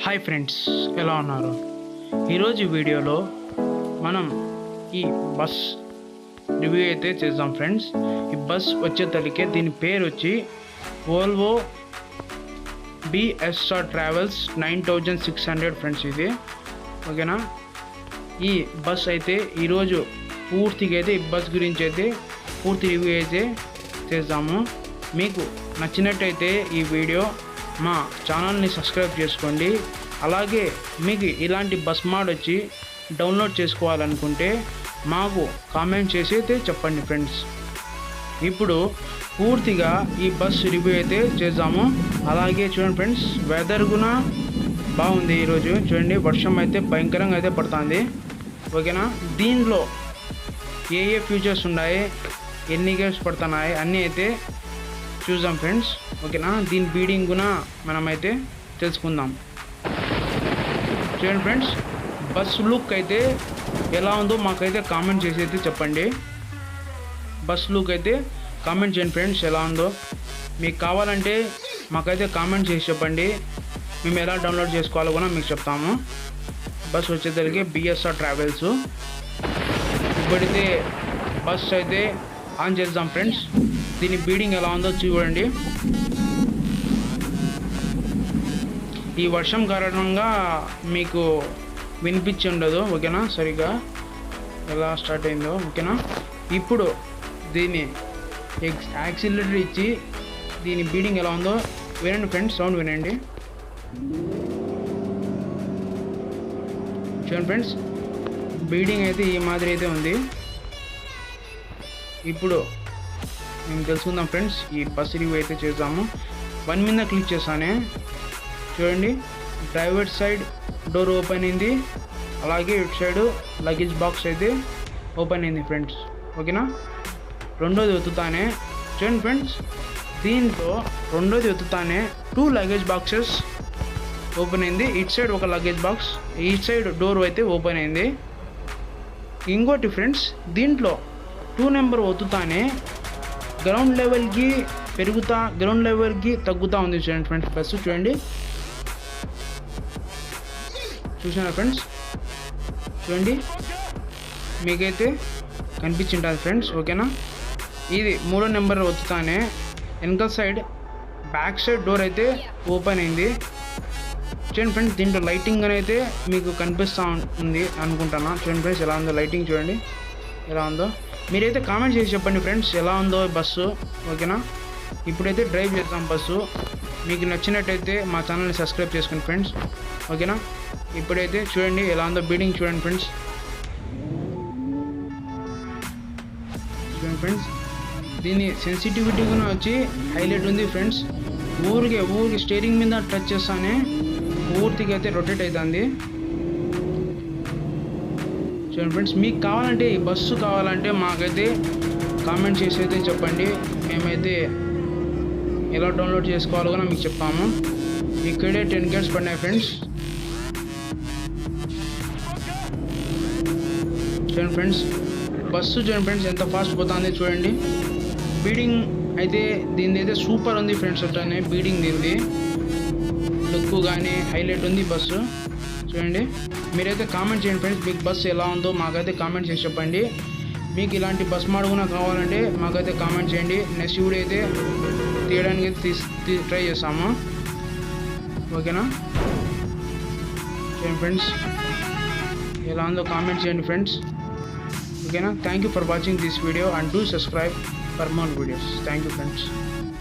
Hi friends, ఎలా ఉన్నారు? ఈరోజు వీడియోలో మనం ఈ బస్ రివ్యూ అయితే చేద్దాం ఫ్రెండ్స్. ఈ బస్ వచ్చేసరికి దీని పేరు వచ్చి వోల్వో BSR ట్రావెల్స్ 9600 ఫ్రెండ్స్. ఇది ఓకేనా. ఈ బస్ అయితే ఈరోజు పూర్తిగా అయితే ఈ బస్ గురించి అయితే పూర్తి రివ్యూ అయితే చేద్దాము. మీకు నచ్చినట్టయితే ఈ వీడియో మా ఛానల్ని సబ్స్క్రైబ్ చేసుకోండి. అలాగే మీకు ఇలాంటి బస్ మోడ్ వచ్చి డౌన్లోడ్ చేసుకోవాలనుకుంటే మాకు కామెంట్ చేసి అయితే చెప్పండి ఫ్రెండ్స్. ఇప్పుడు పూర్తిగా ఈ బస్ రివ్యూ అయితే చేద్దాము. అలాగే చూడండి ఫ్రెండ్స్, వెదర్ కూడా బాగుంది ఈరోజు. చూడండి, వర్షం అయితే భయంకరంగా అయితే పడుతుంది. ఓకేనా. దీనిలో ఏ ఫీచర్స్ ఉన్నాయి, ఎన్ని గేమ్స్ పడుతున్నాయి అన్నీ అయితే చూద్దాం ఫ్రెండ్స్. ఓకేనా. దీని బీడింగ్ కూడా మనమైతే తెలుసుకుందాం. చూడండి ఫ్రెండ్స్, బస్ లుక్ అయితే ఎలా ఉందో మాకైతే కామెంట్ చేసి అయితే చెప్పండి. బస్ లుక్ అయితే కామెంట్ చేయండి ఫ్రెండ్స్, ఎలా ఉందో. మీకు కావాలంటే మాకైతే కామెంట్ చేసి చెప్పండి. మేము ఎలా డౌన్లోడ్ చేసుకోవాలో కూడా మీకు చెప్తాము. బస్ వచ్చేసరికి BSR ట్రావెల్స్. ఇప్పుడైతే బస్ అయితే ఆన్ చేద్దాం ఫ్రెండ్స్. దీని బీడింగ్ ఎలా ఉందో చూడండి. ఈ వర్షం కారణంగా మీకు వినిపించి ఉండదు. ఓకేనా. సరిగా ఎలా స్టార్ట్ అయిందో. ఓకేనా. ఇప్పుడు దీన్ని యాక్సిలరేటర్ ఇచ్చి దీని బీడింగ్ ఎలా ఉందో వినండి ఫ్రెండ్స్. సౌండ్ వినండి. చూడండి ఫ్రెండ్స్, బీడింగ్ అయితే ఈ మాదిరి అయితే ఉంది. ఇప్పుడు మేము తెలుసుకుందాం ఫ్రెండ్స్. ఈ బస్ రివ్యూ అయితే చేద్దాము. 1 మీద క్లిక్ చేస్తానే. చూడండి, డ్రైవర్ సైడ్ డోర్ ఓపెన్ అయింది. అలాగే ఇటు సైడ్ లగేజ్ బాక్స్ అయితే ఓపెన్ అయింది ఫ్రెండ్స్. ఓకేనా. రెండోది వెతుతానే. చూడండి ఫ్రెండ్స్, దీంట్లో రెండోది వెతుతానే 2 లగేజ్ బాక్సెస్ ఓపెన్ అయింది. ఇటు సైడ్ ఒక లగేజ్ బాక్స్, ఈ సైడ్ డోర్ అయితే ఓపెన్ అయింది. ఇంకోటి ఫ్రెండ్స్, దీంట్లో 2 నెంబర్ ఒత్తుతానే గ్రౌండ్ లెవెల్కి పెరుగుతా, గ్రౌండ్ లెవెల్కి తగ్గుతూ ఉంది. చూడండి ఫ్రెండ్స్, బస్సు చూడండి. చూసారా ఫ్రెండ్స్? చూడండి, మీకైతే కనిపించింటుంది ఫ్రెండ్స్. ఓకేనా. ఇది 3వ నెంబర్ ఒత్తుతానే వెనకాల సైడ్ బ్యాక్ సైడ్ డోర్ అయితే ఓపెన్ అయింది. చూడండి ఫ్రెండ్స్, దీంట్లో లైటింగ్ అనేది మీకు కనిపిస్తూ ఉంది అనుకుంటున్నా. చూడండి ఫ్రెండ్స్, ఎలా ఉందో లైటింగ్ చూడండి ఎలా ఉందో. మీరైతే కామెంట్ చేసి చెప్పండి ఫ్రెండ్స్, ఎలా ఉందో బస్సు. ఓకేనా. ఇప్పుడైతే డ్రైవ్ చేద్దాం బస్సు. మీకు నచ్చినట్టయితే మా ఛానల్ని సబ్స్క్రైబ్ చేసుకోండి ఫ్రెండ్స్. ఓకేనా. ఇప్పుడైతే చూడండి ఎలా ఉందో బీడింగ్ చూడండి ఫ్రెండ్స్. చూడండి ఫ్రెండ్స్, దీని సెన్సిటివిటీ కూడా వచ్చి హైలైట్ ఉంది ఫ్రెండ్స్. ఊరికి స్టీరింగ్ మీద టచ్ చేస్తానే పూర్తిగా అయితే రొటేట్ అవుతుంది. చూడండి ఫ్రెండ్స్, మీకు కావాలంటే ఈ బస్సు కావాలంటే మాకైతే కామెంట్ చేసి అయితే చెప్పండి. మేమైతే ఎలా డౌన్లోడ్ చేసుకోవాలో కూడా మీకు చెప్తాము. ఇక్కడే 10 గేట్స్ పడినాయి ఫ్రెండ్స్. చూడండి ఫ్రెండ్స్, బస్సు చూడండి ఫ్రెండ్స్ ఎంత ఫాస్ట్ పోతుంది చూడండి. బీడింగ్ అయితే దీనిది అయితే సూపర్ ఉంది ఫ్రెండ్స్. అట్లానే బీడింగ్ దీనిది లుక్ కానీ హైలైట్ ఉంది బస్సు. చూడండి, మీరైతే కామెంట్ చేయండి ఫ్రెండ్స్, మీకు బస్సు ఎలా ఉందో మాకైతే కామెంట్ చేసి చెప్పండి. మీకు ఇలాంటి బస్ మోడ్ కూడా కావాలంటే మాకైతే కామెంట్ చేయండి. నెక్స్ట్ వీడియో అయితే తీయడానికి ట్రై చేస్తాము. ఓకేనా. చూడండి ఫ్రెండ్స్, ఎలా ఉందో కామెంట్ చేయండి ఫ్రెండ్స్. ఓకేనా. Thank you for watching this video and do subscribe for more videos. Thank you friends.